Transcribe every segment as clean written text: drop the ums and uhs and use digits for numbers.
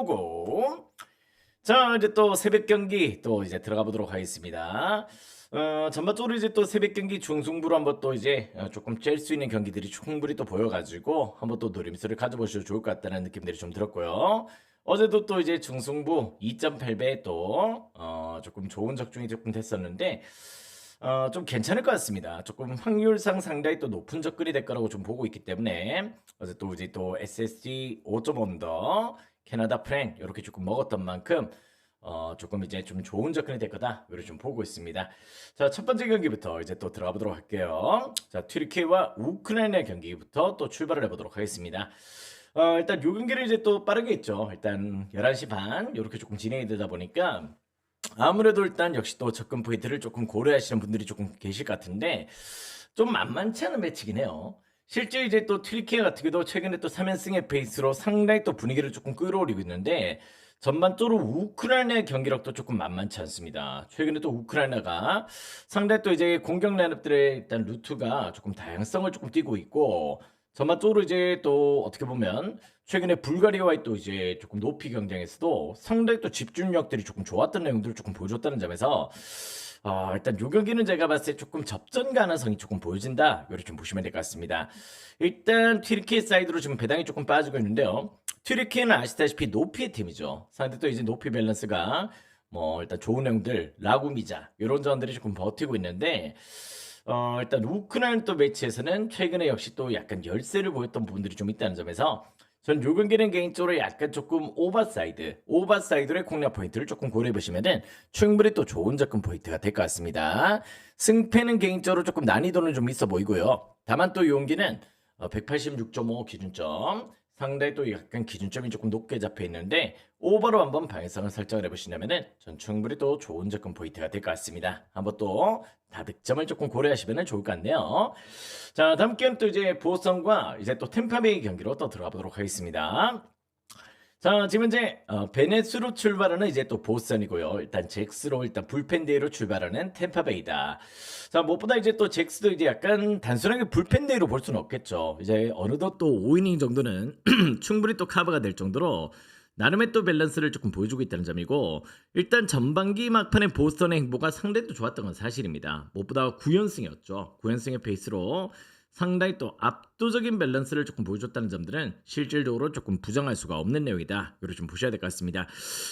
고고. 자, 이제 또 새벽 경기 또 이제 들어가 보도록 하겠습니다. 전반적으로 이제 또 새벽 경기 중승부로 한번 또 이제 조금 짤 수 있는 경기들이 충분히 또 보여가지고 한번 또 노림수를 가져보셔도 좋을 것 같다는 느낌들이 좀 들었고요. 어제도 또 이제 중승부 2.8배 또 조금 좋은 적중이 조금 됐었는데 좀 괜찮을 것 같습니다. 조금 확률상 상당히 또 높은 접근이 될 거라고 좀 보고 있기 때문에 어제 또 이제 또 SSG 5점 언더 캐나다 프랭 이렇게 조금 먹었던 만큼 조금 이제 좀 좋은 접근이 될 거다 이렇게 좀 보고 있습니다. 자, 첫 번째 경기부터 이제 또 들어가 보도록 할게요. 자, 튀르키예와 우크라이나 경기부터 또 출발을 해보도록 하겠습니다. 일단 요 경기를 이제 또 빠르게 했죠. 일단 11시 반 이렇게 조금 진행이 되다 보니까 아무래도 일단 역시 또 접근 포인트를 조금 고려하시는 분들이 조금 계실 것 같은데 좀 만만치 않은 매치긴 해요. 실제 이제 또 튀르키예 같은 경우도 최근에 또 3연승의 페이스로 상당히 또 분위기를 조금 끌어올리고 있는데 전반적으로 우크라이나의 경기력도 조금 만만치 않습니다. 최근에 또 우크라이나가 상당히 또 이제 공격 라인업들의 일단 루트가 조금 다양성을 조금 띠고 있고 전반적으로 이제 또 어떻게 보면 최근에 불가리아와의 또 이제 조금 높이 경쟁에서도 상당히 또 집중력들이 조금 좋았던 내용들을 조금 보여줬다는 점에서 일단 요 경기는 제가 봤을 때 조금 접전 가능성이 조금 보여진다. 이렇게 좀 보시면 될 것 같습니다. 일단 튀르키예 사이드로 지금 배당이 조금 빠지고 있는데요. 튀르키예는 아시다시피 높이의 팀이죠. 상대 또 이제 높이 밸런스가 뭐 일단 좋은 내용들 라구미자 이런 자원들이 조금 버티고 있는데 일단 우크라이나 또 매치에서는 최근에 역시 또 약간 열세를 보였던 부분들이 좀 있다는 점에서 전 요 경기는 개인적으로 약간 조금 오버사이드의 공략 포인트를 조금 고려해 보시면은 충분히 또 좋은 접근 포인트가 될 것 같습니다. 승패는 개인적으로 조금 난이도는 좀 있어 보이고요. 다만 또 용기는 186.5 기준점 상당히 또 약간 기준점이 조금 높게 잡혀 있는데 오버로 한번 방향성을 설정을 해보시려면은 전 충분히 또 좋은 접근 포인트가 될 것 같습니다. 한번 또 다득점을 조금 고려하시면 좋을 것 같네요. 자, 다음 게임 또 이제 보스턴과 이제 또 템파베이 경기로 또 들어가 보도록 하겠습니다. 자, 지금 이제 베네스로 출발하는 이제 또 보스턴이고요. 일단 잭스로 일단 불펜데이로 출발하는 템파베이다. 자, 무엇보다 이제 또 잭스도 이제 약간 단순하게 불펜데이로 볼 수는 없겠죠. 이제 어느덧 또 5이닝 정도는 충분히 또 커버가 될 정도로 나름의 또 밸런스를 조금 보여주고 있다는 점이고 일단 전반기 막판에 보스턴의 행보가 상당히 또 좋았던 건 사실입니다. 무엇보다 9연승이었죠. 9연승의 페이스로 상당히 또 압도적인 밸런스를 조금 보여줬다는 점들은 실질적으로 조금 부정할 수가 없는 내용이다. 이걸 좀 보셔야 될 것 같습니다.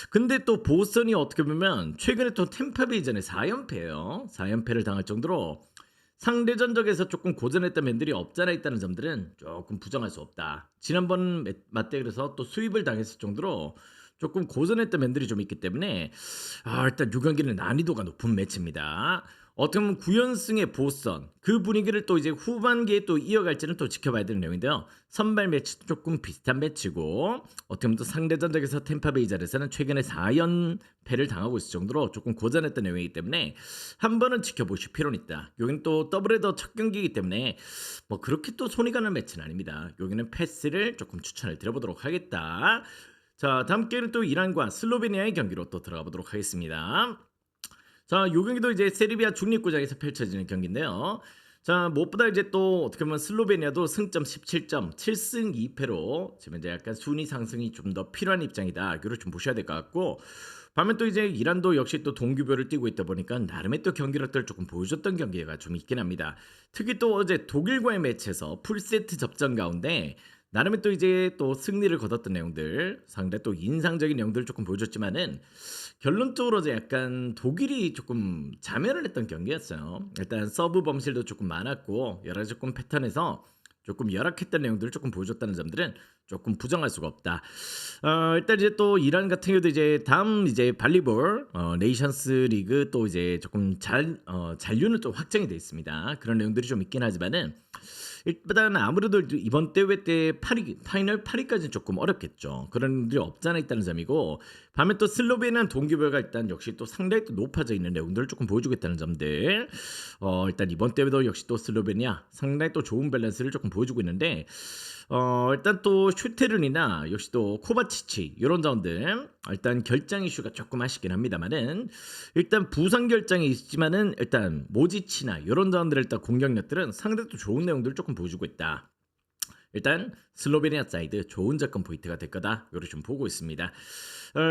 근데 또 보스턴이 어떻게 보면 최근에 또 템파베이 전에 4연패예요. 4연패를 당할 정도로 상대 전적에서 조금 고전했던 면들이 없잖아 있다는 점들은 조금 부정할 수 없다. 지난번 맞대결에서 또 수입을 당했을 정도로 조금 고전했던 면들이 좀 있기 때문에 일단 이 경기는 난이도가 높은 매치입니다. 어떻게 보면 9연승의 보스턴 그 분위기를 또 이제 후반기에 또 이어갈지는 또 지켜봐야 되는 내용인데요. 선발 매치도 조금 비슷한 매치고 어떻게 보면 또 상대 전적에서 템파베이 자리에서는 최근에 4연패를 당하고 있을 정도로 조금 고전했던 내용이기 때문에 한 번은 지켜보실 필요는 있다. 여기는 또 더블헤더 첫 경기이기 때문에 뭐 그렇게 또 손이 가는 매치는 아닙니다. 여기는 패스를 조금 추천을 드려보도록 하겠다. 자, 다음 게임은 또 이란과 슬로베니아의 경기로 또 들어가 보도록 하겠습니다. 자, 요 경기도 이제 세르비아 중립구장에서 펼쳐지는 경기인데요. 자, 무엇보다 이제 또 어떻게 보면 슬로베니아도 승점 17점, 7승 2패로 지금 이제 약간 순위 상승이 좀 더 필요한 입장이다. 이걸 좀 보셔야 될 것 같고 반면 또 이제 이란도 역시 또 동규별을 띄고 있다 보니까 나름의 또 경기력들을 조금 보여줬던 경기가 좀 있긴 합니다. 특히 또 어제 독일과의 매치에서 풀세트 접전 가운데 나름의 또 이제 또 승리를 거뒀던 내용들 상당히 또 인상적인 내용들을 조금 보여줬지만은 결론적으로 이제 약간 독일이 조금 자멸을 했던 경기였어요. 일단 서브 범실도 조금 많았고 여러 가지 조금 패턴에서 조금 열악했던 내용들을 조금 보여줬다는 점들은 조금 부정할 수가 없다. 일단 이제 또 이란 같은 경우도 이제 다음 이제 발리볼 네이션스 리그 또 이제 조금 잔류는 좀 확정이 돼 있습니다. 그런 내용들이 좀 있긴 하지만은 일단 아무래도 이번 대회 때 파이널 8위까지는 조금 어렵겠죠. 그런 일이 없잖아 있다는 점이고 반면 또 슬로베니아는 동기부여가 일단 역시 또 상당히 또 높아져 있는 내용들을 조금 보여주겠다는 점들 일단 이번 대회도 역시 또 슬로베니아 상당히 또 좋은 밸런스를 조금 보여주고 있는데 일단 또 슈테른이나 역시 또 코바치치 이런 자원들 일단 결장 이슈가 조금 아쉽긴 합니다만은 일단 부상 결장이 있지만은 일단 모지치나 이런 자원들 일단 공격력들은 상당히 또 좋은 내용들을 조금 보여주고 있다. 일단 슬로베니아 사이드 좋은 접근 포인트가 될 거다. 이렇게 좀 보고 있습니다.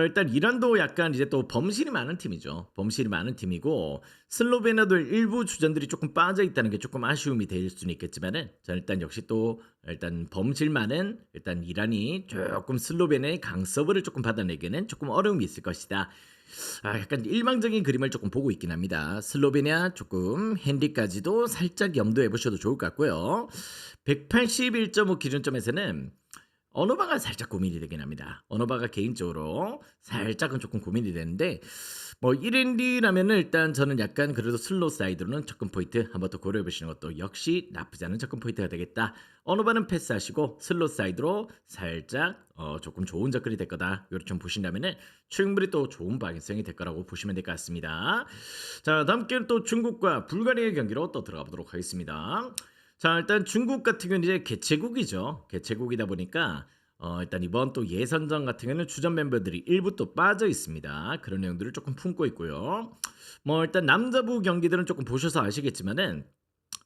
일단 이란도 약간 이제 또 범실이 많은 팀이죠. 범실이 많은 팀이고 슬로베니아도 일부 주전들이 조금 빠져 있다는 게 조금 아쉬움이 될 수는 있겠지만은 저 일단 역시 또 일단 범실 많은 일단 이란이 조금 슬로베니아의 강서브를 조금 받아내기는 조금 어려움이 있을 것이다. 약간 일방적인 그림을 조금 보고 있긴 합니다. 슬로베니아 조금 핸디까지도 살짝 염두해 보셔도 좋을 것 같고요. 181.5 기준점에서는 언어바가 살짝 고민이 되긴 합니다. 언어바가 개인적으로 살짝은 조금 고민이 되는데 뭐 1인리라면은 일단 저는 약간 그래도 슬로 사이드로는 접근 포인트 한번 더 고려해 보시는 것도 역시 나쁘지 않은 접근 포인트가 되겠다. 언어바는 패스하시고 슬로 사이드로 살짝 조금 좋은 접근이 될 거다. 이렇게 좀 보신다면은 충분히 또 좋은 방향성이 될 거라고 보시면 될 것 같습니다. 자, 다음 게임 또 중국과 불가리아의 경기로 또 들어가 보도록 하겠습니다. 자, 일단 중국 같은 경우는 이제 개최국이죠. 개최국이다 보니까 일단 이번 또 예선전 같은 경우는 주전 멤버들이 일부 또 빠져 있습니다. 그런 내용들을 조금 품고 있고요. 뭐 일단 남자부 경기들은 조금 보셔서 아시겠지만은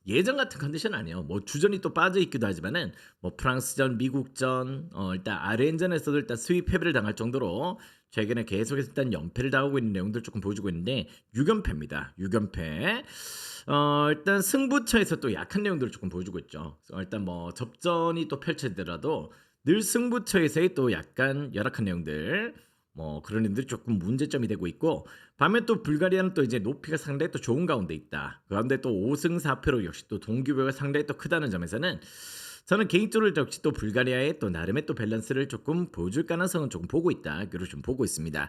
예전 같은 컨디션 아니에요. 뭐 주전이 또 빠져 있기도 하지만은 뭐 프랑스전, 미국전, 일단 아르헨전에서도 일단 스윕 패배를 당할 정도로 최근에 계속해서 일단 연패를 당하고 있는 내용들 조금 보여주고 있는데 6연패입니다. 6연패. 일단 승부처에서 또 약한 내용들을 조금 보여주고 있죠. 일단 뭐 접전이 또 펼쳐지더라도 늘 승부처에서의 또 약간 열악한 내용들 뭐 그런 내용들이 조금 문제점이 되고 있고 반면 또 불가리아는 또 이제 높이가 상당히 또 좋은 가운데 있다. 그 가운데 또 5승 4패로 역시 또 동기부여가 상당히 또 크다는 점에서는 저는 개인적으로 역시 또 불가리아의 또 나름의 또 밸런스를 조금 보여줄 가능성은 조금 보고 있다. 그리고 좀 보고 있습니다.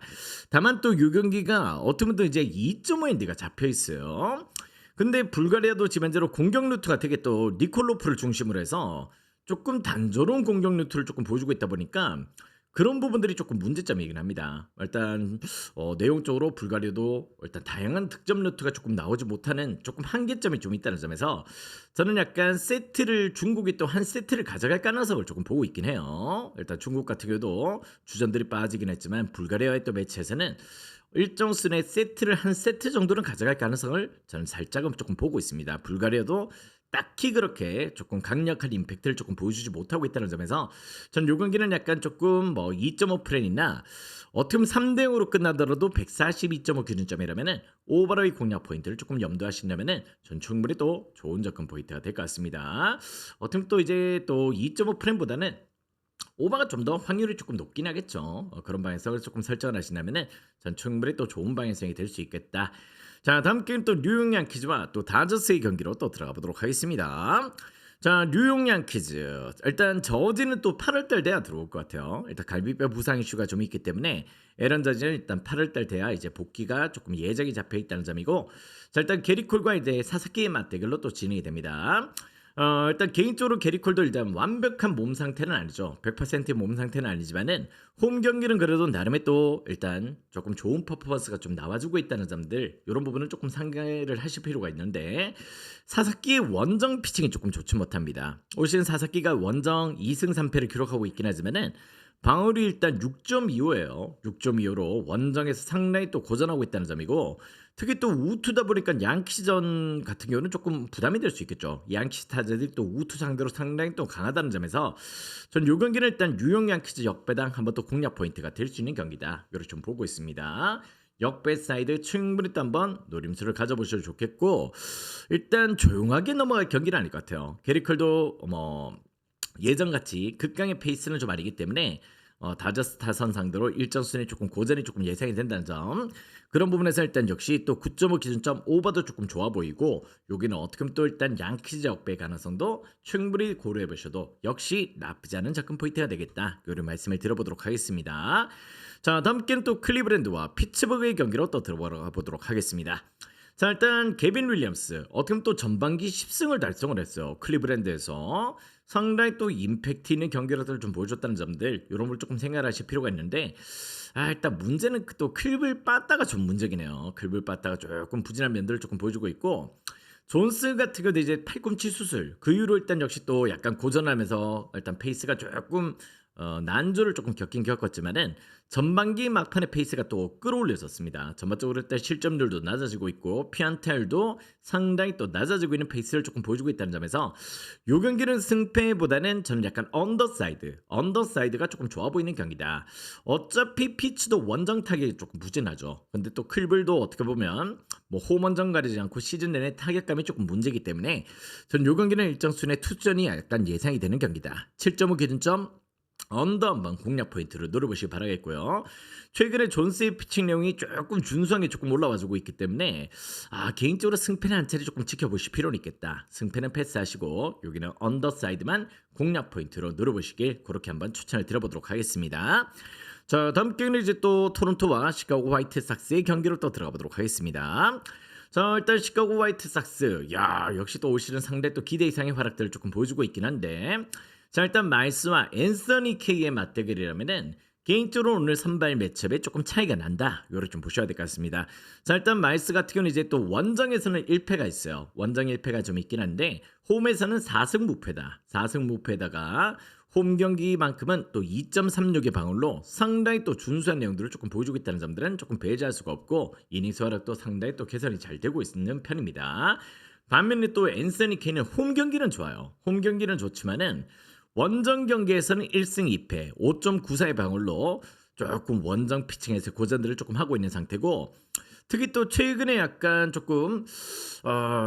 다만 또 이 경기가 어떻게 보면 또 이제 2.5 엔드가 잡혀 있어요. 근데 불가리아도 지반대로 공격 루트가 되게 또 니콜로프를 중심으로 해서 조금 단조로운 공격 루트를 조금 보여주고 있다 보니까 그런 부분들이 조금 문제점이긴 합니다. 일단 내용적으로 불가리아도 일단 다양한 득점 루트가 조금 나오지 못하는 조금 한계점이 좀 있다는 점에서 저는 약간 세트를 중국이 또 한 세트를 가져갈 가능성을 조금 보고 있긴 해요. 일단 중국 같은 경우도 주전들이 빠지긴 했지만 불가리아의 또 매치에서는 일정 수의 세트를 한 세트 정도는 가져갈 가능성을 저는 살짝은 조금 보고 있습니다. 불가리아도 딱히 그렇게 조금 강력한 임팩트를 조금 보여주지 못하고 있다는 점에서 전 요 경기는 약간 조금 뭐 2.5 프레임이나 어떻게 보면 3대 0으로 끝나더라도 142.5 기준점이라면은 오버로이 공략 포인트를 조금 염두하신다면은 전 충분히 또 좋은 접근 포인트가 될 것 같습니다. 어떻게 보면 또 이제 또 2.5 프레임보다는 오버가 좀 더 확률이 조금 높긴 하겠죠. 그런 방향성을 조금 설정을 하신다면은 전 충분히 또 좋은 방향성이 될 수 있겠다. 자, 다음 게임 또 뉴욕 양키즈와 또 다저스의 경기로 또 들어가 보도록 하겠습니다. 자, 뉴욕 양키즈 일단 저지는 또 8월달 돼야 들어올 것 같아요. 일단 갈비뼈 부상 이슈가 좀 있기 때문에 에런 저지는 일단 8월달 돼야 이제 복귀가 조금 예정이 잡혀 있다는 점이고, 자 일단 게리콜과 이제 사사키의 맞대결로 또 진행이 됩니다. 일단 개인적으로 게리콜도 일단 완벽한 몸 상태는 아니죠. 100%의 몸 상태는 아니지만은 홈 경기는 그래도 나름의 또 일단 조금 좋은 퍼포먼스가 좀 나와주고 있다는 점들 이런 부분은 조금 상기를 하실 필요가 있는데 사사키의 원정 피칭이 조금 좋지 못합니다. 올 시즌 사사키가 원정 2승 3패를 기록하고 있긴 하지만은 방어율이 일단 6.25예요. 6.25로 원정에서 상당히 또 고전하고 있다는 점이고 특히 또 우투다 보니까 양키전 같은 경우는 조금 부담이 될 수 있겠죠. 양키스 타자들이 또 우투 상대로 상당히 또 강하다는 점에서 전 요 경기는 일단 뉴욕 양키즈 역배당 한번 또 공략 포인트가 될 수 있는 경기다. 이렇게 좀 보고 있습니다. 역배 사이드 충분히 또 한번 노림수를 가져보셔도 좋겠고 일단 조용하게 넘어갈 경기는 아닐 것 같아요. 게리컬도 뭐 예전같이 극강의 페이스는 좀 아니기 때문에 다저스 타선 상대로 일정 순위 조금 고전이 조금 예상이 된다는 점 그런 부분에서 일단 역시 또 9.5 기준점 오버도 조금 좋아 보이고 여기는 어떻게 보면 또 일단 양키즈 역배 가능성도 충분히 고려해 보셔도 역시 나쁘지 않은 접근 포인트가 되겠다 이런 말씀을 드려보도록 하겠습니다. 자 다음 게임 또 클리브랜드와 피츠버그의 경기로 또 들어가 보도록 하겠습니다. 자 일단 게빈 윌리엄스 어떻게 보면 또 전반기 10승을 달성을 했어요. 클리브랜드에서 상당히 또 임팩트 있는 경기력들을 좀 보여줬다는 점들 이런 걸 조금 생각하실 필요가 있는데 일단 문제는 또 클블 빠따가 좀 문제긴 해요. 클블 빠따가 조금 부진한 면들을 조금 보여주고 있고 존스 같은 경우도 이제 팔꿈치 수술 그 이후로 일단 역시 또 약간 고전하면서 일단 페이스가 조금 난조를 조금 겪긴 겪었지만은 전반기 막판의 페이스가 또 끌어올려졌습니다. 전반적으로 일단 실점률도 낮아지고 있고 피안타율도 상당히 또 낮아지고 있는 페이스를 조금 보여주고 있다는 점에서 요 경기는 승패보다는 저는 약간 언더사이드가 조금 좋아 보이는 경기다. 어차피 피치도 원정 타격이 조금 부진하죠. 근데 또 클블도 어떻게 보면 뭐 홈원정 가리지 않고 시즌 내내 타격감이 조금 문제이기 때문에 저는 요 경기는 일정 수준의 투전이 약간 예상이 되는 경기다. 7.5 기준점 언더 한번 공략 포인트를 노려보시기 바라겠고요. 최근에 존스의 피칭 내용이 조금 준수하게 조금 올라와주고 있기 때문에 개인적으로 승패는 한 차례 조금 지켜보실 필요는 있겠다. 승패는 패스하시고 여기는 언더사이드만 공략 포인트로 노려보시길 그렇게 한번 추천을 드려보도록 하겠습니다. 자, 다음 경기는 이제 또 토론토와 시카고 화이트삭스의 경기로 또 들어가보도록 하겠습니다. 자, 일단 시카고 화이트삭스 역시 또 올 시즌 상대 또 기대 이상의 활약들을 조금 보여주고 있긴 한데, 자, 일단 마일스와 앤서니 케이의 맞대결이라면은 개인적으로 오늘 선발 매첩에 조금 차이가 난다. 요렇게 좀 보셔야 될 것 같습니다. 자, 일단 마일스 같은 경우는 이제 또 원정에서는 1패가 있어요. 원정 1패가 좀 있긴 한데 홈에서는 4승 무패다. 4승 무패다가 홈 경기만큼은 또 2.36의 방울로 상당히 또 준수한 내용들을 조금 보여주고 있다는 점들은 조금 배제할 수가 없고 이닝 수활도 상당히 또 개선이 잘 되고 있는 편입니다. 반면에 또 앤서니 케이는 홈 경기는 좋아요. 홈 경기는 좋지만은 원정 경기에서는 1승 2패 5.94의 방울로 조금 원정 피칭에서 고전들을 조금 하고 있는 상태고, 특히 또 최근에 약간 조금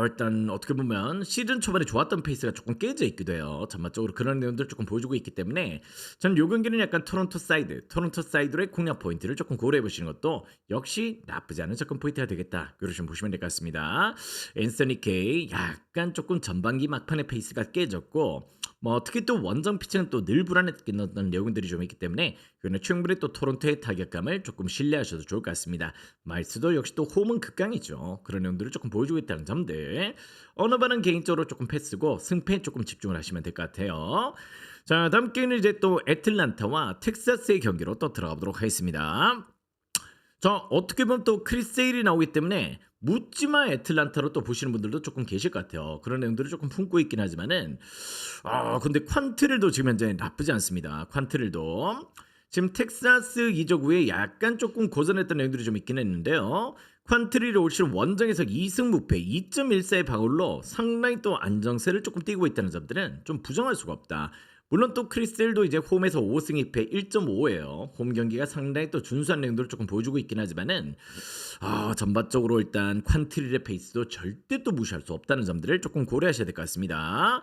일단 어떻게 보면 시즌 초반에 좋았던 페이스가 조금 깨져 있기도 해요. 전반적으로 그런 내용들 조금 보여주고 있기 때문에 저는 요 경기는 약간 토론토 사이드로의 공략 포인트를 조금 고려해 보시는 것도 역시 나쁘지 않은 접근 포인트가 되겠다. 그러시면 보시면 될 것 같습니다. 앤서니 케이 약간 조금 전반기 막판의 페이스가 깨졌고 특히 또 원정 피칭은 또 늘 불안했던 내용들이 좀 있기 때문에 그는 충분히 또 토론토의 타격감을 조금 신뢰하셔도 좋을 것 같습니다. 마일스도 역시 또 홈은 극강이죠. 그런 내용들을 조금 보여주고 있다는 점들. 어느 반은 개인적으로 조금 패스고 승패에 조금 집중을 하시면 될 것 같아요. 자, 다음 게임은 이제 또 애틀란타와 텍사스의 경기로 또 들어가보도록 하겠습니다. 자, 어떻게 보면 또 크리스 세일이 나오기 때문에 묻지마 애틀란타로 또 보시는 분들도 조금 계실 것 같아요. 그런 내용들을 조금 품고 있긴 하지만은 근데 퀀트릴도 지금 현재 나쁘지 않습니다. 퀀트릴도 지금 텍사스 이적후에 약간 조금 고전했던 내용들이 좀 있긴 했는데요. 퀀트릴이 올 시즌 원정에서 2승 무패 2.14의 방울로 상당히 또 안정세를 조금 띄고 있다는 점들은 좀 부정할 수가 없다. 물론 또 크리스텔도 이제 홈에서 5승 2패 1.5예요. 홈 경기가 상당히 또 준수한 내용들을 조금 보여주고 있긴 하지만은 전반적으로 일단 퀀트릴의 페이스도 절대 또 무시할 수 없다는 점들을 조금 고려하셔야 될 것 같습니다.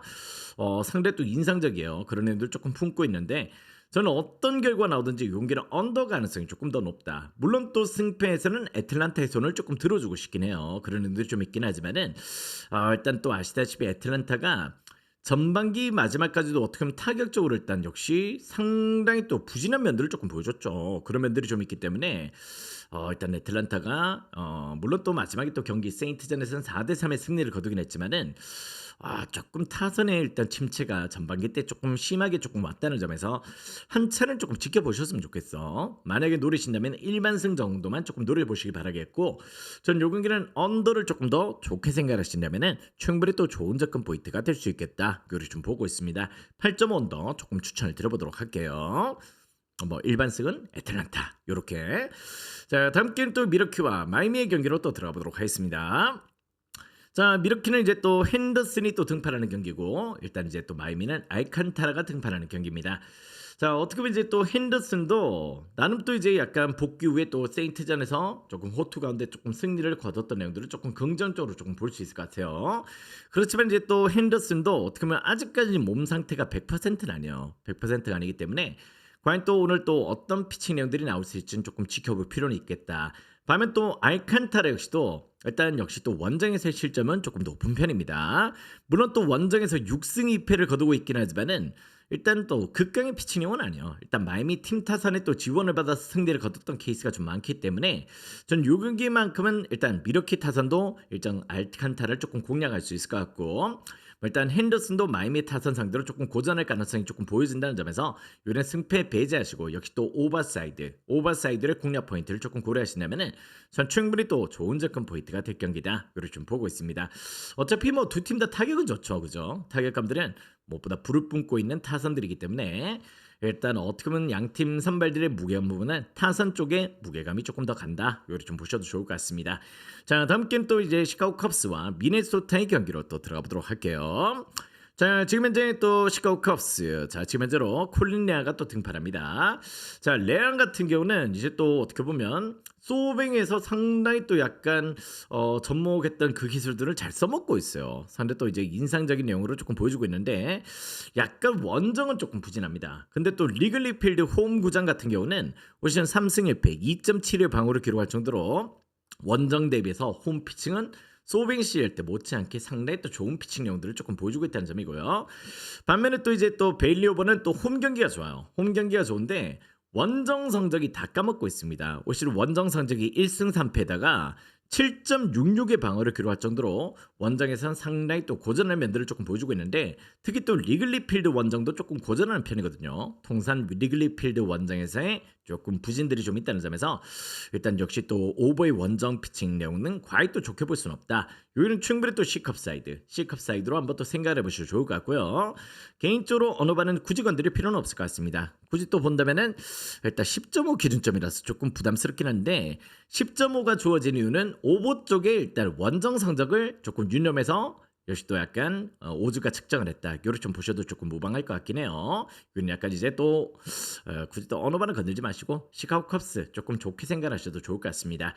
상당히 또 인상적이에요. 그런 내용들 조금 품고 있는데 저는 어떤 결과 나오든지 용기는 언더 가능성이 조금 더 높다. 물론 또 승패에서는 애틀란타의 손을 조금 들어주고 싶긴 해요. 그런 의도도 좀 있긴 하지만은 일단 또 아시다시피 애틀란타가 전반기 마지막까지도 어떻게 보면 타격적으로 일단 역시 상당히 또 부진한 면들을 조금 보여줬죠. 그런 면들이 좀 있기 때문에 일단 애틀란타가 물론 또 마지막에 또 경기 세인트전에서는 4대3의 승리를 거두긴 했지만은 조금 타선의 일단 침체가 전반기 때 조금 심하게 조금 왔다는 점에서 한 차는 조금 지켜보셨으면 좋겠어. 만약에 노리신다면 일반승 정도만 조금 노려보시기 바라겠고, 전 요 경기는 언더를 조금 더 좋게 생각하신다면은 충분히 또 좋은 접근 포인트가 될 수 있겠다. 그걸 좀 보고 있습니다. 8.5 언더 조금 추천을 드려보도록 할게요. 일반승은 애틀란타 요렇게. 자, 다음 게임 또 미러키와 마이미의 경기로 또 들어가보도록 하겠습니다. 자, 미러키는 이제 또 핸더슨이 또 등판하는 경기고, 일단 이제 또 마이미는 알칸타라가 등판하는 경기입니다. 자, 어떻게 보면 이제 또 핸더슨도 나름 또 이제 약간 복귀 후에 또 세인트전에서 조금 호투 가운데 조금 승리를 거뒀던 내용들을 조금 긍정적으로 조금 볼 수 있을 것 같아요. 그렇지만 이제 또 핸더슨도 어떻게 보면 아직까지 몸 상태가 100%는 아니에요. 100%가 아니기 때문에 과연 또 오늘 또 어떤 피칭 내용들이 나올 수 있지는 조금 지켜볼 필요는 있겠다. 반면 또 알칸타라 역시도 일단 역시 또 원정에서의 실점은 조금 높은 편입니다. 물론 또 원정에서 6승 2패를 거두고 있긴 하지만은 일단 또 극강의 피칭형은 아니에요. 일단 마이미 팀 타선에 또 지원을 받아서 승리를 거뒀던 케이스가 좀 많기 때문에 전 요 경기만큼은 일단 미러키 타선도 일정 알칸타를 조금 공략할 수 있을 것 같고, 일단 핸더슨도 마이미 타선 상대로 조금 고전할 가능성이 조금 보여진다는 점에서 요런 승패 배제하시고 역시 또 오버사이드의 공략 포인트를 조금 고려하신다면은 전 충분히 또 좋은 접근 포인트가 될 경기다. 이렇게 좀 보고 있습니다. 어차피 뭐 두 팀 다 타격은 좋죠, 그죠? 타격감들은 무엇보다 불을 뿜고 있는 타선들이기 때문에 일단 어떻게 보면 양팀 선발들의 무게감 부분은 타선 쪽에 무게감이 조금 더 간다. 요리 좀 보셔도 좋을 것 같습니다. 자, 다음 게임 또 이제 시카고 컵스와 미네소타의 경기로 또 들어가 보도록 할게요. 자, 지금 현재 또 시카고 컵스. 자, 지금 현재로 콜린 레아가 또 등판합니다. 자, 레아 같은 경우는 이제 또 어떻게 보면 소뱅에서 상당히 또 약간 접목했던 그 기술들을 잘 써먹고 있어요. 상대 또 이제 인상적인 내용으로 조금 보여주고 있는데 약간 원정은 조금 부진합니다. 근데 또 리글리 필드 홈 구장 같은 경우는 올 시즌 3승 1패 2.7의 방어를 기록할 정도로 원정 대비해서 홈 피칭은 소뱅 시절 때 못지않게 상당히 또 좋은 피칭 내용들을 조금 보여주고 있다는 점이고요. 반면에 또 이제 또 베일리 오버는 또 홈 경기가 좋아요. 홈 경기가 좋은데 원정 성적이 다 까먹고 있습니다. 올 시즌 원정 성적이 1승 3패에다가 7.66의 방어를 기록할 정도로 원정에서는 상당히 또 고전한 면들을 조금 보여주고 있는데 특히 또 리글리 필드 원정도 조금 고전하는 편이거든요. 통산 리글리 필드 원정에서의 조금 부진들이 좀 있다는 점에서 일단 역시 또 오버의 원정 피칭 내용은 과히 또 좋게 볼 수는 없다. 여기는 충분히 또 C컵 사이드로 한번 또 생각을 해보시면 좋을 것 같고요. 개인적으로 어느 반은 굳이 건드릴 필요는 없을 것 같습니다. 굳이 또 본다면은 일단 10.5 기준점이라서 조금 부담스럽긴 한데 10.5가 주어진 이유는 오버 쪽에 일단 원정 성적을 조금 유념해서 역시 또 약간 오즈가 측정을 했다. 이렇게 좀 보셔도 조금 무방할 것 같긴 해요. 이건 약간 이제 또 굳이 또 어느 반은 건들지 마시고 시카고 컵스 조금 좋게 생각하셔도 좋을 것 같습니다.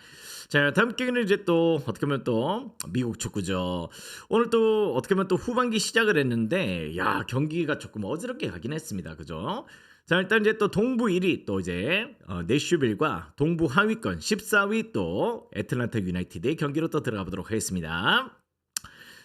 자, 다음 경기는 이제 또 어떻게 보면 또 미국 축구죠. 오늘 또 어떻게 보면 또 후반기 시작을 했는데 야, 경기가 조금 어지럽게 가긴 했습니다. 그죠? 자, 일단 이제 또 동부 1위 또 이제 내슈빌과 동부 하위권 14위 또 애틀랜타 유나이티드의 경기로 또 들어가 보도록 하겠습니다.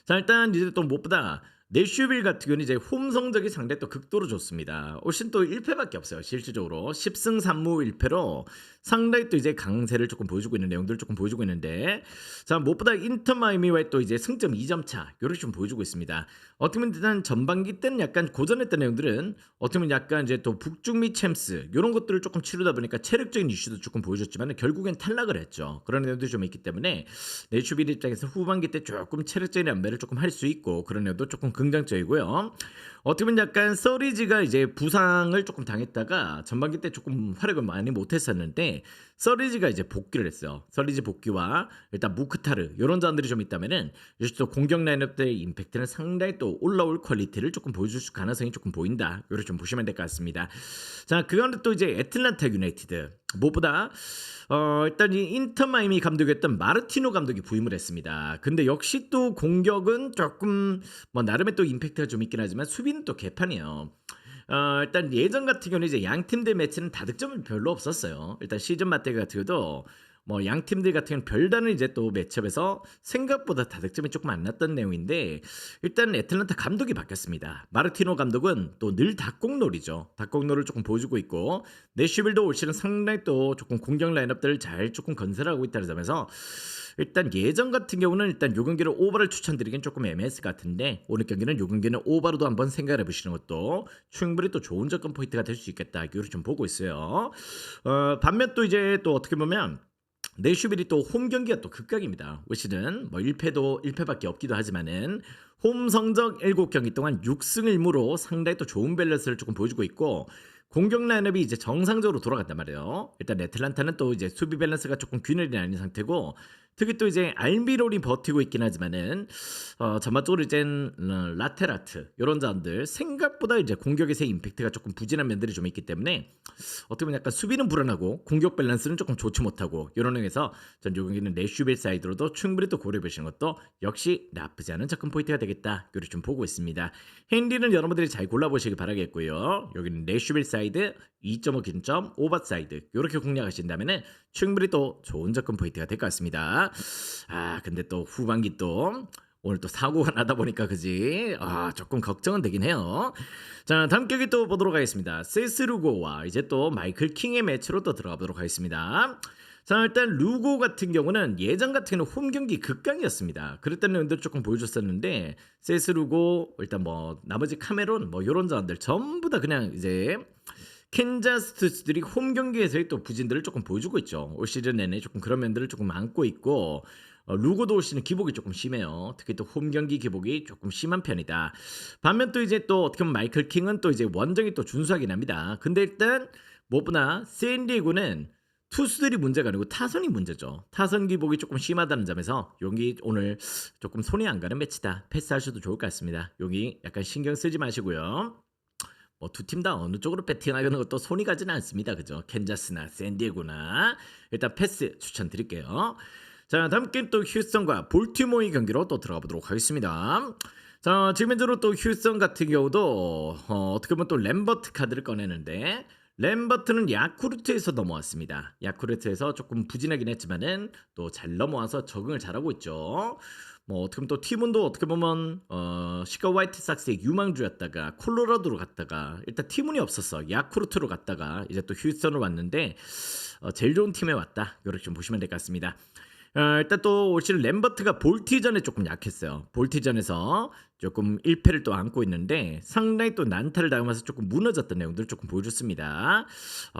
자, 일단 이제 또 무엇보다 내슈빌 같은 경우는 이제 홈 성적이 상당히 또 극도로 좋습니다. 올 시즌 또 1패밖에 없어요. 실질적으로 10승 3무 1패로 상당히 또 이제 강세를 조금 보여주고 있는 내용들을 조금 보여주고 있는데 자, 무엇보다 인터 마이미와의 또 이제 승점 2점 차 요렇게 좀 보여주고 있습니다. 어떻게 보면 일단 전반기 때는 약간 고전했던 내용들은 어떻게 보면 약간 이제 또 북중미 챔스 이런 것들을 조금 치르다 보니까 체력적인 이슈도 조금 보여줬지만 결국엔 탈락을 했죠. 그런 내용도 좀 있기 때문에 내슈빌 입장에서 후반기 때 조금 체력적인 연배를 조금 할 수 있고 그런 내용도 조금 긍정적이고요. 어떻게 보면 약간 서리지가 이제 부상을 조금 당했다가 전반기 때 조금 활약을 많이 못했었는데 서리지가 이제 복귀를 했어요. 서리지 복귀와 일단 무크타르 이런 자원들이 좀 있다면은 역시 또 공격 라인업들의 임팩트는 상당히 또 올라올 퀄리티를 조금 보여줄 가능성이 조금 보인다. 이렇게 좀 보시면 될 것 같습니다. 자, 그런데 또 이제 애틀랜타 유나이티드 무엇보다 일단 이 인터 마이미 감독이었던 마르티노 감독이 부임을 했습니다. 근데 역시 또 공격은 조금 뭐 나름의 또 임팩트가 좀 있긴 하지만 수비는 또 개판이에요. 일단 예전 같은 경우는 이제 양 팀들 매치는 다득점은 별로 없었어요. 일단 시즌 맞대기 같은 경우도 뭐 양 팀들 같은 경우는 별다른 이제 또 매치업에서 생각보다 다득점이 조금 안 났던 내용인데 일단 애틀랜타 감독이 바뀌었습니다. 마르티노 감독은 또 늘 닭공놀이죠. 닭공놀을 조금 보여주고 있고 내슈빌도 올 시즌 상당히 또 조금 공격 라인업들을 잘 조금 건설하고 있다는 점에서 일단 예전 같은 경우는 일단 요 경기를 오버를 추천드리긴 조금 애매했을 것 같은데 오늘 경기는 요 경기는 오버로도 한번 생각해 보시는 것도 충분히 또 좋은 접근 포인트가 될 수 있겠다. 이걸 좀 보고 있어요. 반면 또 이제 또 어떻게 보면 내슈빌이 또 홈 경기가 또 극각입니다. 올 시즌 뭐 1패밖에 없기도 하지만은 홈 성적 7경기 동안 6승 1무로 상당히 또 좋은 밸런스를 조금 보여주고 있고 공격 라인업이 이제 정상적으로 돌아간단 말이에요. 일단 애틀란타는 또 이제 수비 밸런스가 조금 균열이 아닌 상태고 특히 또 이제 알미롤이 버티고 있긴 하지만은 전반적으로 이제 라테라트 이런 자원들 생각보다 이제 공격에서의 임팩트가 조금 부진한 면들이 좀 있기 때문에 어떻게 보면 약간 수비는 불안하고 공격 밸런스는 조금 좋지 못하고 이런 의미에서 전 요 경기는 내슈빌 사이드로도 충분히 또 고려해 보시는 것도 역시 나쁘지 않은 접근 포인트가 되겠다. 이렇게 좀 보고 있습니다. 핸디는 여러분들이 잘 골라보시길 바라겠고요. 여기는 내슈빌 사이드 2.5 기준점 오버 사이드 이렇게 공략하신다면은 충분히 또 좋은 접근 포인트가 될 것 같습니다. 근데 또 후반기 또 오늘 또 사고가 나다 보니까 그지 조금 걱정은 되긴 해요. 자, 다음 경기 또 보도록 하겠습니다. 세스루고와 이제 또 마이클 킹의 매치로 또 들어가 보도록 하겠습니다. 자, 일단 루고 같은 경우는 예전 같은 경우는 홈 경기 극강이었습니다. 그랬던 내용들 조금 보여줬었는데 세스루고 일단 뭐 나머지 카메론 뭐 이런 자원들 전부 다 그냥 이제 캔자스 투수들이 홈 경기에서의 또 부진들을 조금 보여주고 있죠. 올 시즌 내내 조금 그런 면들을 조금 안고 있고 루고도 올 시즌 기복이 조금 심해요. 특히 또 홈 경기 기복이 조금 심한 편이다. 반면 또 이제 또 어떻게 보면 마이클 킹은 또 이제 원정이 또 준수하긴 합니다. 근데 일단 무엇보다 샌디에고는 투수들이 문제가 아니고 타선이 문제죠. 타선 기복이 조금 심하다는 점에서 여기 오늘 조금 손이 안 가는 매치다. 패스하셔도 좋을 것 같습니다. 여기 약간 신경 쓰지 마시고요. 뭐 두 팀 다 어느 쪽으로 배팅하는 것도 손이 가지는 않습니다. 그죠? 캔자스나 샌디에고나 일단 패스 추천드릴게요. 자, 다음 게임 또 휴스턴과 볼티모어의 경기로 또 들어가 보도록 하겠습니다. 자, 지금 현재로 또 휴스턴 같은 경우도 어떻게 보면 또 램버트 카드를 꺼내는데 램버트는 야쿠르트에서 넘어왔습니다. 야쿠르트에서 조금 부진하긴 했지만은 또 잘 넘어와서 적응을 잘하고 있죠. 뭐 어떻게 보면 또 팀운도 어떻게 보면 시카고 화이트삭스의 유망주였다가 콜로라도로 갔다가 일단 팀운이 없었어. 야쿠르트로 갔다가 이제 또 휴스턴으로 왔는데 제일 좋은 팀에 왔다. 이렇게 좀 보시면 될 것 같습니다. 일단 또 올 시즌 램버트가 볼티전에 조금 약했어요. 볼티전에서 조금 1패를 또 안고 있는데 상당히 또 난타를 당하면서 조금 무너졌던 내용들을 조금 보여줬습니다.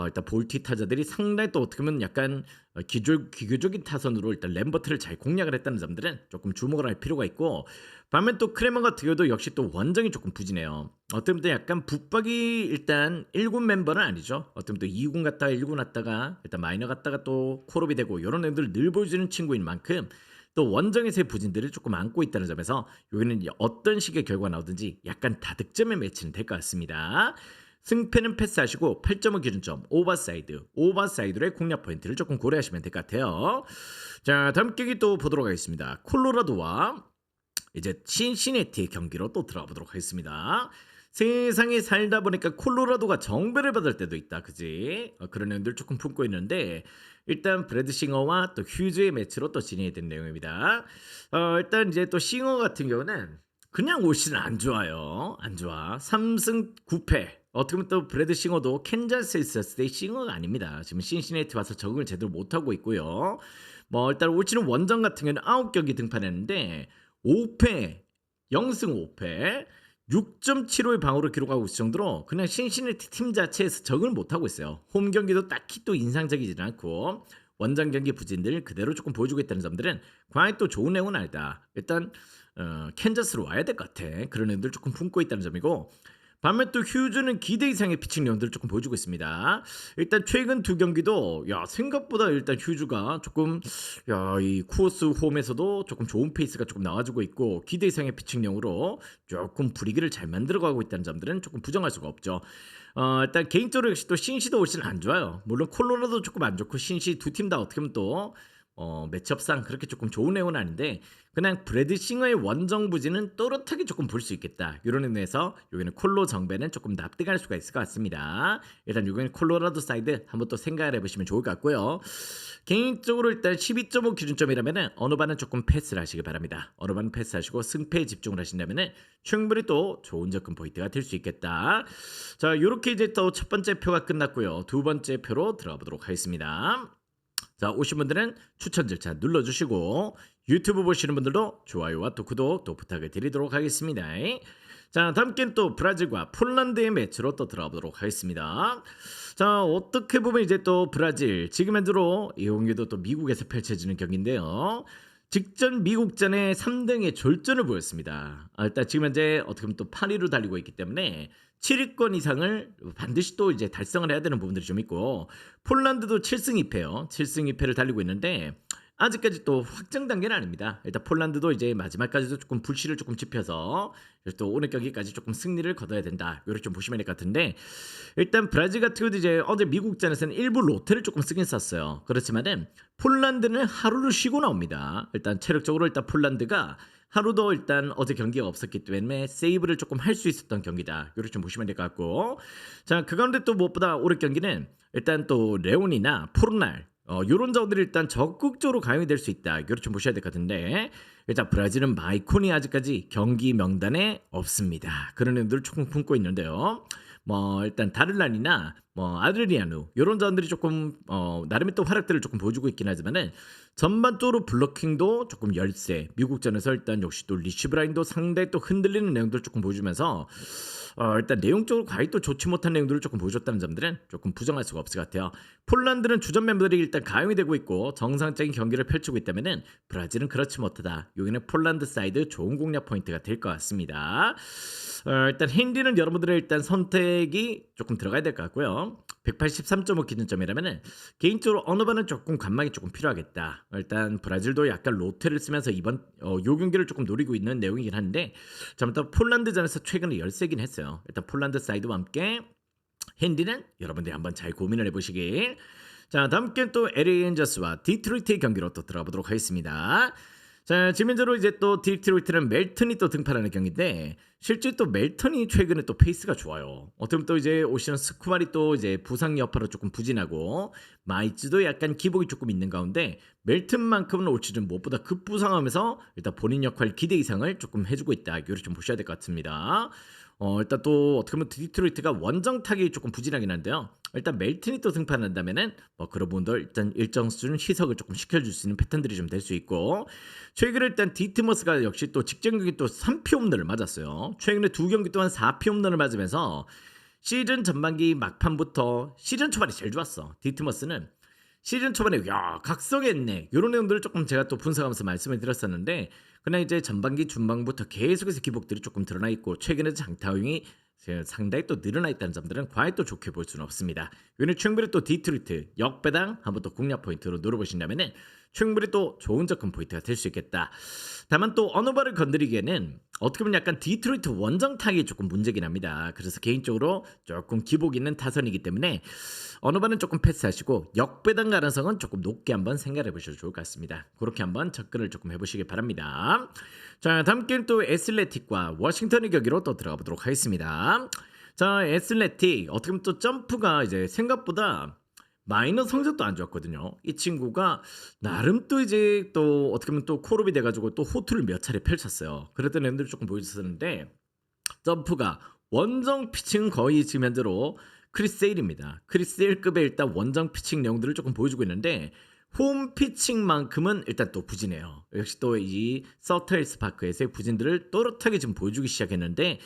일단 볼티 타자들이 상당히 또 어떻게 보면 약간 기교적인 타선으로 일단 램버트를 잘 공략을 했다는 점들은 조금 주목을 할 필요가 있고 반면 또 크레머 같은 경우도 역시 또 원정이 조금 부진해요. 어떤 때 약간 붙박이 일단 1군 멤버는 아니죠. 어떤 또 2군 갔다가 1군 갔다가 일단 마이너 갔다가 또 콜업이 되고 이런 애들 늘 보여주는 친구인 만큼 또 원정에서의 부진들을 조금 안고 있다는 점에서 여기는 어떤 식의 결과가 나오든지 약간 다득점의 매치는 될 것 같습니다. 승패는 패스하시고 8.5 기준점 오버사이드로의 공략 포인트를 조금 고려하시면 될 것 같아요. 자, 다음 경기 또 보도록 하겠습니다. 콜로라도와 이제 신시내티의 경기로 또 들어가 보도록 하겠습니다. 세상에 살다 보니까 콜로라도가 정배를 받을 때도 있다, 그지? 그런 내용들 조금 품고 있는데 일단 브래드 싱어와 또 휴즈의 매치로 또 진행이 된 내용입니다. 일단 이제 또 싱어 같은 경우는 그냥 올 시즌 안 좋아요. 안 좋아. 3승 9패. 어떻게 보면 또 브래드 싱어도 캔자스에 있었을 때 싱어가 아닙니다. 지금 신시내티 와서 적응을 제대로 못하고 있고요. 뭐 일단 올 시즌 원정 같은 경우는 9경기 등판했는데 5패, 0승 5패, 6.75의 방어를 기록하고 있을 정도로 그냥 신시내티 팀 자체에서 적응을 못하고 있어요. 홈 경기도 딱히 또 인상적이지 않고 원정 경기 부진들 그대로 조금 보여주고 있다는 점들은 과연 또 좋은 내용은 아니다. 일단 캔자스로 와야 될 것 같아. 그런 애들 조금 품고 있다는 점이고 반면 또 휴즈는 기대 이상의 피칭 내용들을 조금 보여주고 있습니다. 일단 최근 두 경기도 생각보다 일단 휴즈가 조금 이 쿠어스 홈에서도 조금 좋은 페이스가 조금 나와주고 있고 기대 이상의 피칭 내용으로 조금 분위기를 잘 만들어가고 있다는 점들은 조금 부정할 수가 없죠. 일단 개인적으로 역시 또 신시도 올 시즌 안 좋아요. 물론 콜로라도 조금 안 좋고 신시 두 팀 다 어떻게 보면 또 매치업상 그렇게 조금 좋은 내용은 아닌데 그냥 브래드 싱어의 원정 부진은 또렷하게 조금 볼 수 있겠다. 이런 의미에서 여기는 콜로 정배는 조금 납득할 수가 있을 것 같습니다. 일단 여기는 콜로라도 사이드 한번 또 생각을 해보시면 좋을 것 같고요. 개인적으로 일단 12.5 기준점이라면 어느 반은 조금 패스를 하시기 바랍니다. 어느 반은 패스하시고 승패에 집중을 하신다면 충분히 또 좋은 접근 포인트가 될 수 있겠다. 자, 이렇게 이제 또 첫 번째 표가 끝났고요. 두 번째 표로 들어가 보도록 하겠습니다. 자, 오신 분들은 추천 절차 눌러주시고 유튜브 보시는 분들도 좋아요와 또 구독 또 부탁을 드리도록 하겠습니다. 자, 다음 게임 또 브라질과 폴란드의 매치로 또 들어가보도록 하겠습니다. 자, 어떻게 보면 이제 또 브라질 지금 현재로 이 경기도 또 미국에서 펼쳐지는 경기인데요. 직전 미국전에 3등의 졸전을 보였습니다. 일단 지금 현재 어떻게 보면 또 8위로 달리고 있기 때문에 7위권 이상을 반드시 또 이제 달성을 해야 되는 부분들이 좀 있고 폴란드도 7승 2패요. 7승 2패를 달리고 있는데 아직까지 또 확정 단계는 아닙니다. 일단 폴란드도 이제 마지막까지도 조금 불씨를 조금 지펴서 또 오늘 경기까지 조금 승리를 거둬야 된다. 이렇게 좀 보시면 될 것 같은데 일단 브라질 같은 경우도 이제 어제 미국전에서는 일부 로테를 조금 쓰긴 썼어요. 그렇지만은 폴란드는 하루를 쉬고 나옵니다. 일단 체력적으로 일단 폴란드가 하루도 일단 어제 경기가 없었기 때문에 세이브를 조금 할 수 있었던 경기다. 이렇게 좀 보시면 될 것 같고 자, 그 가운데 또 무엇보다 오늘 경기는 일단 또 레온이나 포르날 요런 자원들이 일단 적극적으로 가용이 될 수 있다. 이렇게 좀 보셔야 될 것 같은데 일단 브라질은 마이콘이 아직까지 경기 명단에 없습니다. 그런 애들 조금 품고 있는데요. 뭐 일단 다를란이나 뭐 아드리아누 요런 자원들이 조금 나름의 또 활약들을 조금 보여주고 있긴 하지만은 전반적으로 블로킹도 조금 열세. 미국전에서 일단 역시 또 리시브 라인도 상당히 또 흔들리는 내용들을 조금 보여주면서 일단 내용적으로 과히 또 좋지 못한 내용들을 조금 보여줬다는 점들은 조금 부정할 수가 없을 것 같아요. 폴란드는 주전 멤버들이 일단 가용이 되고 있고 정상적인 경기를 펼치고 있다면은 브라질은 그렇지 못하다. 여기는 폴란드 사이드 좋은 공략 포인트가 될 것 같습니다. 일단 핸디는 여러분들의 일단 선택이 조금 들어가야 될 것 같고요. 183.5 기준점이라면은 개인적으로 어느 반은 조금 관망이 조금 필요하겠다. 일단 브라질도 약간 로테를 쓰면서 이번 요 경기를 조금 노리고 있는 내용이긴 한데 잘못하면 폴란드전에서 최근에 열세긴 했어요. 일단 폴란드 사이드와 함께 핸디는 여러분들이 한번 잘 고민을 해보시길. 자, 다음 게임 또 LA 엔저스와 디트로이트의 경기로 또 들어가 보도록 하겠습니다. 자, 지금 현재로 이제 또 디트로이트는 멜턴이 또 등판하는 경기인데 실제 또 멜턴이 최근에 또 페이스가 좋아요. 어떻게 보면 또 이제 오시는 스쿠말이 또 이제 부상 여파로 조금 부진하고 마이츠도 약간 기복이 조금 있는 가운데 멜턴만큼은 올 시즌 무엇보다 급부상하면서 일단 본인 역할 기대 이상을 조금 해주고 있다. 이거를 좀 보셔야 될 것 같습니다. 일단 또 어떻게 보면 디트로이트가 원정 타격이 조금 부진하긴 한데요. 일단 멜튼이 또 등판한다면은 뭐 그런 분들 일단 일정 수준 희석을 조금 시켜줄 수 있는 패턴들이 좀 될 수 있고 최근에 일단 디트머스가 역시 또 직전 경기 또 3피 홈런을 맞았어요. 최근에 두 경기 동안 4피 홈런을 맞으면서 시즌 전반기 막판부터 시즌 초반이 제일 좋았어. 디트머스는 시즌 초반에 야 각성했네 이런 내용들을 조금 제가 또 분석하면서 말씀을 드렸었는데 그러나 이제 전반기 중반부터 계속해서 기복들이 조금 드러나 있고 최근에 장타윙이 상당히 또 늘어나 있다는 점들은 과히 또 좋게 볼 수는 없습니다. 요는 충분히 또 디트로이트 역배당 한번 또 공략 포인트로 노려보신다면은 충분히 또 좋은 접근 포인트가 될 수 있겠다. 다만 또 어느 발을 건드리기에는 어떻게 보면 약간 디트로이트 원정 타격이 조금 문제긴 합니다. 그래서 개인적으로 조금 기복 있는 타선이기 때문에 어느 발은 조금 패스하시고 역배당 가능성은 조금 높게 한번 생각해 보셔도 좋을 것 같습니다. 그렇게 한번 접근을 조금 해보시기 바랍니다. 자, 다음 게임 또 애슬레틱과 워싱턴의 경기로 또 들어가 보도록 하겠습니다. 자, 애슬레틱 어떻게 보면 또 점프가 이제 생각보다 마이너 성적도 안 좋았거든요. 이 친구가 나름 또 이제 또 어떻게 보면 또 콜업이 돼가지고 또 호투를 몇 차례 펼쳤어요. 그랬던 애들이 조금 보여줬었는데 점프가 원정 피칭 거의 지금 현재로 크리세일입니다. 크리세일급의 일단 원정 피칭 내용들을 조금 보여주고 있는데 홈 피칭만큼은 일단 또 부진해요. 역시 또 이 서터힐스 파크에서의 부진들을 또렷하게 지금 보여주기 시작했는데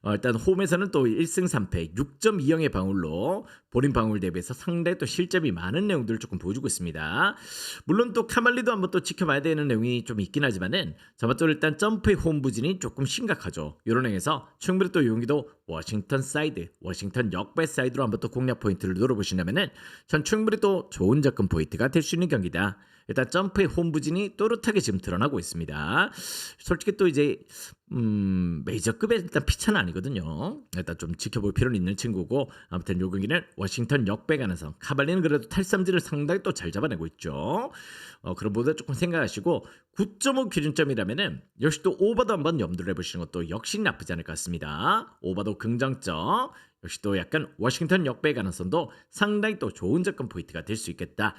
일단 홈에서는 또 1승 3패 6.20의 방울로 본인 방울 대비해서 상당히 또 실점이 많은 내용들을 조금 보여주고 있습니다. 물론 또 카말리도 한번 또 지켜봐야 되는 내용이 좀 있긴 하지만은 저번적으로 일단 점프의 홈 부진이 조금 심각하죠. 이런 행에서 충분히 또 용기도 워싱턴 사이드, 워싱턴 역배 사이드로 한번 또 공략 포인트를 노려보신다면은 전 충분히 또 좋은 접근 포인트가 될 수 있는 경기다. 일단 점프의 홈 부진이 또렷하게 지금 드러나고 있습니다. 솔직히 또 이제 메이저급의 일단 피차는 아니거든요. 일단 좀 지켜볼 필요는 있는 친구고 아무튼 요 경기는 워싱턴 역배 가능성. 카발리는 그래도 탈삼진을 상당히 또 잘 잡아내고 있죠. 그런 부분 조금 생각하시고 9.5 기준점이라면은 역시 또 오버도 한번 염두를 해보시는 것도 역시 나쁘지 않을 것 같습니다. 오버도 긍정점. 역시 또 약간 워싱턴 역배 가능성도 상당히 또 좋은 접근 포인트가 될 수 있겠다.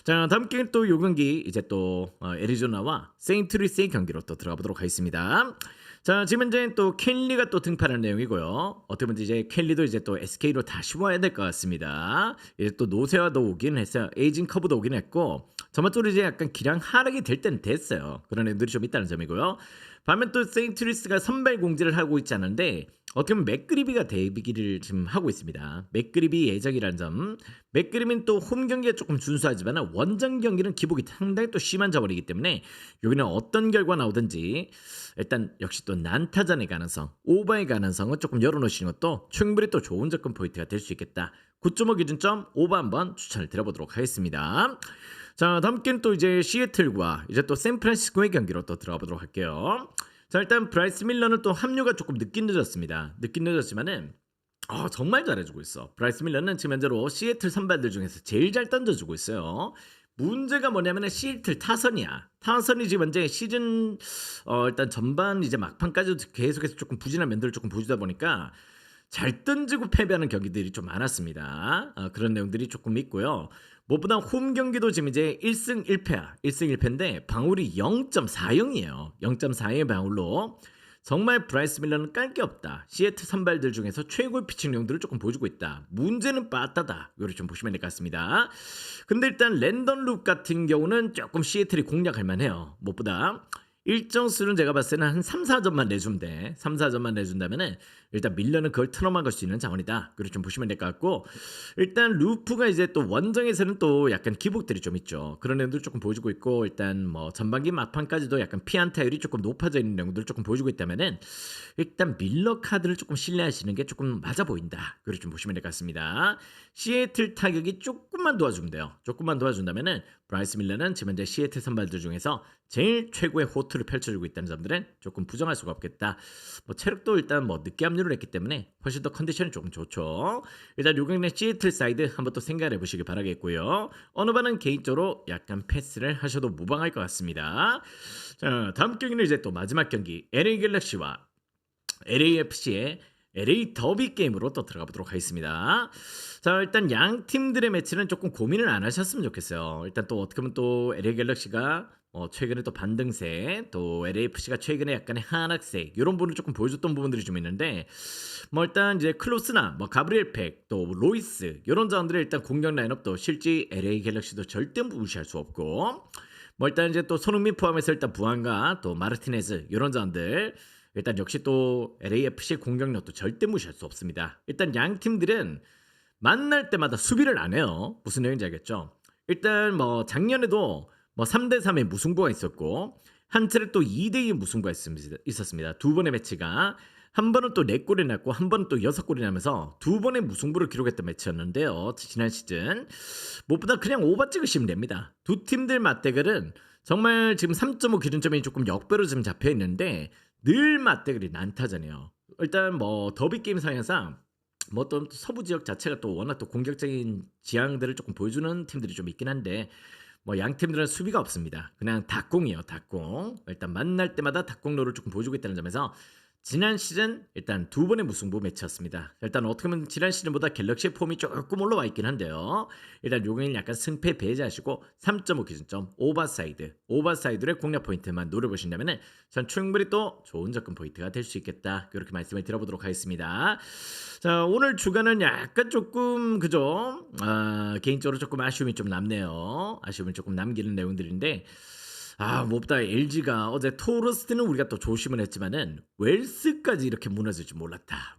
자, 다음 게임 또 요 경기 이제 또 애리조나와 세인트루이스의 경기로 또 들어가 보도록 하겠습니다. 자, 지금 현재 또 켈리가 또 등판하는 내용이고요. 어떻게 보면 이제 켈리도 이제 또 SK로 다시 와야 될 것 같습니다. 이제 또 노세화도 오긴 했어요. 에이징 커브도 오긴 했고 저번주로 이제 약간 기량 하락이 될 때는 됐어요. 그런 애들이 좀 있다는 점이고요. 반면 또 세인트루이스가 선발 공지를 하고 있지 않은데 어떻게 보면 맥그리비가 데뷔기를 지금 하고 있습니다. 맥그리비 예정이라는 점. 맥그리비는 또 홈 경기가 조금 준수하지만 원정 경기는 기복이 상당히 또 심한 저버리기 때문에 여기는 어떤 결과 나오든지 일단 역시 또 난타전의 가능성, 오버의 가능성은 조금 열어놓으시는 것도 충분히 또 좋은 접근 포인트가 될 수 있겠다. 9.5 기준점 오버 한번 추천을 드려보도록 하겠습니다. 자, 다음 게임 또 이제 시애틀과 이제 또 샌프란시스코의 경기로 또 들어가 보도록 할게요. 자, 일단 브라이스 밀러는 또 합류가 조금 늦긴 늦었습니다. 늦긴 늦었지만은 정말 잘해주고 있어. 브라이스 밀러는 지금 현재로 시애틀 선발들 중에서 제일 잘 던져주고 있어요. 문제가 뭐냐면은 시애틀 타선이야. 타선이 지금 현재 시즌 일단 전반 이제 막판까지도 계속해서 조금 부진한 면들을 조금 보여주다 보니까 잘 던지고 패배하는 경기들이 좀 많았습니다. 그런 내용들이 조금 있고요. 무엇보다 홈 경기도 지금 이제 1승 1패야. 1승 1패인데 방울이 0.40이에요. 0.40의 방울로 정말 브라이스 밀러는 깔 게 없다. 시애틀 선발들 중에서 최고의 피칭력들을 조금 보여주고 있다. 문제는 빠따다. 이렇게 좀 보시면 될 것 같습니다. 근데 일단 랜던 룩 같은 경우는 조금 시애틀이 공략할 만해요. 무엇보다 일정 수는 제가 봤을 때는 한 3, 4점만 내주면 돼. 3, 4점만 내준다면은 일단 밀러는 그걸 틀어막을 수 있는 자원이다. 그렇게 좀 보시면 될 것 같고, 일단 루프가 이제 또 원정에서는 또 약간 기복들이 좀 있죠. 그런 내용들 조금 보여주고 있고, 일단 뭐 전반기 막판까지도 약간 피안 타율이 조금 높아져 있는 내용들을 조금 보여주고 있다면은 일단 밀러 카드를 조금 신뢰하시는 게 조금 맞아 보인다. 그렇게 좀 보시면 될 것 같습니다. 시애틀 타격이 조금만 도와주면 돼요. 조금만 도와준다면은 브라이스 밀러는 지금 현재 시애틀 선발들 중에서 제일 최고의 호투를 펼쳐주고 있다는 점들은 조금 부정할 수가 없겠다. 뭐 체력도 일단 뭐 늦게 합류를 했기 때문에 훨씬 더 컨디션이 조금 좋죠. 일단 요경내 시애틀 사이드 한번 또 생각을 해보시기 바라겠고요. 어느 반은 개인적으로 약간 패스를 하셔도 무방할 것 같습니다. 자, 다음 경기는 이제 또 마지막 경기 LA 갤럭시와 LAFC의 LA 더비 게임으로 또 들어가 보도록 하겠습니다. 자, 일단 양 팀들의 매치는 조금 고민을 안 하셨으면 좋겠어요. 일단 또 어떻게 보면 또 LA 갤럭시가 최근에 또 반등세, 또 LAFC가 최근에 약간의 하락세 이런 부분을 조금 보여줬던 부분들이 좀 있는데, 뭐 일단 이제 클로스나 뭐 가브리엘 팩, 또 로이스 이런 자원들의 일단 공격 라인업도 실제 LA 갤럭시도 절대 무시할 수 없고, 뭐 일단 이제 또 손흥민 포함해서 일단 부안과 또 마르티네즈 이런 자원들 일단 역시 또 LAFC 공격력도 절대 무시할 수 없습니다. 일단 양 팀들은 만날 때마다 수비를 안 해요. 무슨 내용인지 알겠죠? 일단 뭐 작년에도 뭐 3대 3의 무승부가 있었고, 한 차례 또 2대 2의 무승부가 있었습니다. 두 번의 매치가 한 번은 또 4골이 났고 한 번은 또 6골이 나면서 두 번의 무승부를 기록했던 매치였는데요. 지난 시즌 무엇보다 그냥 오버 찍으시면 됩니다. 두 팀들 맞대결은 정말 지금 3.5 기준점이 조금 역배로 지금 잡혀 있는데 늘 맞대결이 난타전이에요. 일단 뭐 더비 게임 상에서 뭐 또 서부 지역 자체가 또 워낙 또 공격적인 지향들을 조금 보여주는 팀들이 좀 있긴 한데, 뭐 양 팀들은 수비가 없습니다. 그냥 닭공이에요, 닭공. 일단 만날 때마다 닭공로를 조금 보여주고 있다는 점에서 지난 시즌 일단 두 번의 무승부 매치였습니다. 일단 어떻게 보면 지난 시즌보다 갤럭시의 폼이 조금 올라와 있긴 한데요. 일단 요경일 약간 승패 배제하시고 3.5 기준점 오버사이드의 공략 포인트만 노려보신다면 전 충분히 또 좋은 접근 포인트가 될 수 있겠다. 그렇게 말씀을 드려보도록 하겠습니다. 자, 오늘 주간은 약간 조금 그죠? 개인적으로 조금 아쉬움이 좀 남네요. 아쉬움을 조금 남기는 내용들인데, 무엇보다 LG가 어제 토러스트는 우리가 또 조심을 했지만은 웰스까지 이렇게 무너질 줄 몰랐다.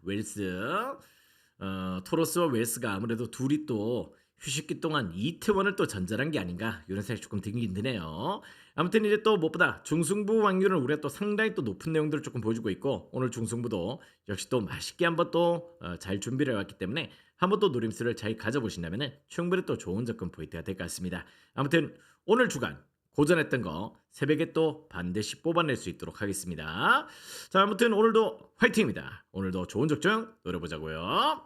토러스와 웰스가 아무래도 둘이 또 휴식기 동안 이태원을 또 전전한 게 아닌가 이런 생각이 조금 들긴 드네요. 아무튼 이제 또 무엇보다 중승부 확률은 우리가 또 상당히 또 높은 내용들을 조금 보여주고 있고, 오늘 중승부도 역시 또 맛있게 한번 또 잘 준비를 해왔기 때문에 한번 또 노림수를 잘 가져보신다면은 충분히 또 좋은 접근 포인트가 될 것 같습니다. 아무튼 오늘 주간 고전했던 거 새벽에 또 반드시 뽑아낼 수 있도록 하겠습니다. 자, 아무튼 오늘도 화이팅입니다. 오늘도 좋은 적중 노려보자고요.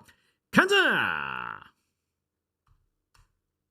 가자!